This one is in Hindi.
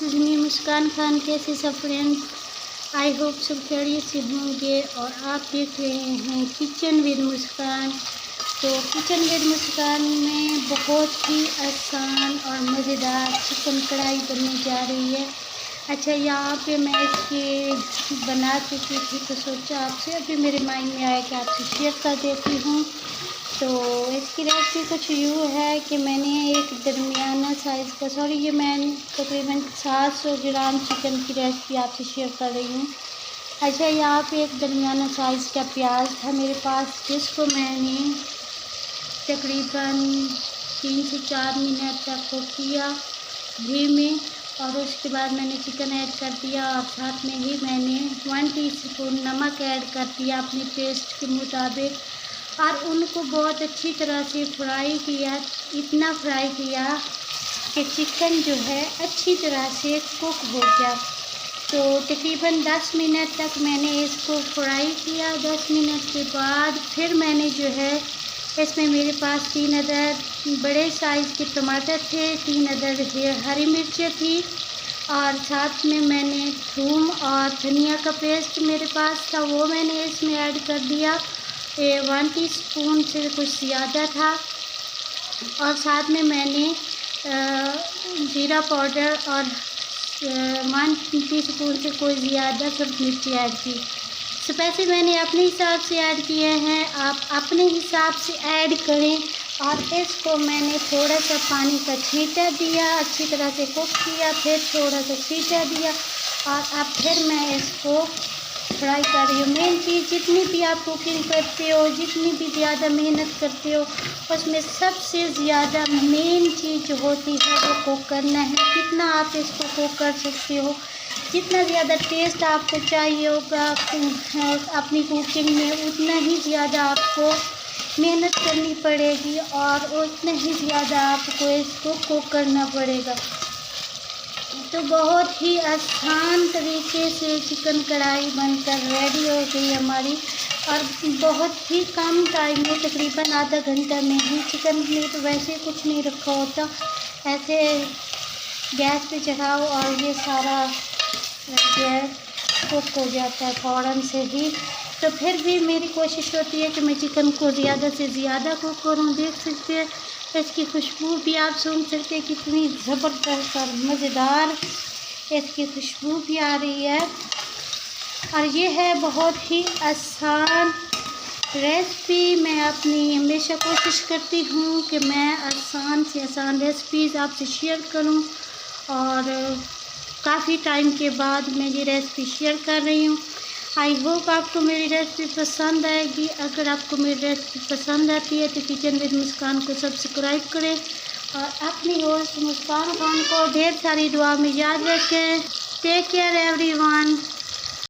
मैं मुस्कान खान। कैसे सब फ्रेंड्स, आई होप सब खैरियत से होंगे। और आप देख रहे हैं किचन विद मुस्कान। तो किचन विद मुस्कान में बहुत ही आसान और मज़ेदार चिकन कढ़ाई बनने जा रही है। अच्छा, यहाँ पे मैं इसके बना चुकी थी तो सोचा आपसे अभी मेरे माइंड में आया कि आपसे शेयर कर देती हूँ। तो इसकी रेसिपी कुछ यूँ है कि मैंने एक दरमियाना साइज़ का ये मैं तकरीबन 700 ग्राम चिकन की रेसिपी आपसे शेयर कर रही हूँ। अच्छा, यहाँ पे एक दरमियाना साइज़ का प्याज था मेरे पास, जिसको मैंने तकरीबन 3 से 4 मिनट तक कुक किया घी में। और उसके बाद मैंने चिकन ऐड कर दिया और साथ में ही मैंने 1 टीस्पून नमक ऐड कर दिया अपने टेस्ट के मुताबिक। और उनको बहुत अच्छी तरह से फ्राई किया, इतना फ्राई किया कि चिकन जो है अच्छी तरह से कुक हो गया। तो तकरीबन 10 मिनट तक मैंने इसको फ्राई किया। 10 मिनट के बाद फिर मैंने जो है इसमें मेरे पास 3 अदद बड़े साइज़ के टमाटर थे, 3 अदद हरी मिर्चें थी और साथ में मैंने थूम और धनिया का पेस्ट मेरे पास था, वो मैंने इसमें ऐड कर दिया। 1 टीस्पून से कुछ ज़्यादा था। और साथ में मैंने जीरा पाउडर और 1 टीस्पून से कोई ज़्यादा सब मिर्ची ऐड की। स्पाइसी मैंने अपने हिसाब से ऐड किए हैं, आप अपने हिसाब से ऐड करें। और इसको मैंने थोड़ा सा पानी का छींटा दिया, अच्छी तरह से कुक किया, फिर थोड़ा सा छींटा दिया और अब फिर मैं इसको फ्राई कर रही हूँ। मेन चीज़, जितनी भी आप कुकिंग करते हो, जितनी भी ज़्यादा मेहनत करते हो, उसमें सबसे ज़्यादा मेन चीज़ जो होती है वो कुक करना है। कितना आप इसको कुक कर सकते हो, जितना ज़्यादा टेस्ट आपको चाहिए होगा अपनी कुकिंग में, उतना ही ज़्यादा आपको मेहनत करनी पड़ेगी और उतना ही ज़्यादा आपको इसको कुक करना पड़ेगा। तो बहुत ही आसान तरीके से चिकन कढ़ाई बनकर रेडी हो गई हमारी और बहुत ही कम टाइम में, तकरीबन आधा घंटा में ही। चिकन में तो वैसे कुछ नहीं रखा होता, ऐसे गैस पे चढ़ाओ और ये सारा जो है कुक हो जाता है फ़ौरन से ही। तो फिर भी मेरी कोशिश होती है कि मैं चिकन को ज़्यादा से ज़्यादा कुक करूँ। देख सकते हैं इसकी खुशबू भी आप सुन सकते हैं, कितनी ज़बरदस्त और मज़ेदार इसकी खुशबू भी आ रही है। और ये है बहुत ही आसान रेसिपी। मैं अपनी हमेशा कोशिश करती हूँ कि मैं आसान से आसान रेसिपीज़ आपसे शेयर करूँ और काफ़ी टाइम के बाद मैं ये रेसिपी शेयर कर रही हूँ। आई होप आपको मेरी रेसिपी पसंद आएगी। अगर आपको मेरी रेसिपी पसंद आती है तो किचन विद मुस्कान को सब्सक्राइब करें और अपनी होस्ट मुस्कान खान को ढेर सारी दुआ में याद रखें। Take care everyone.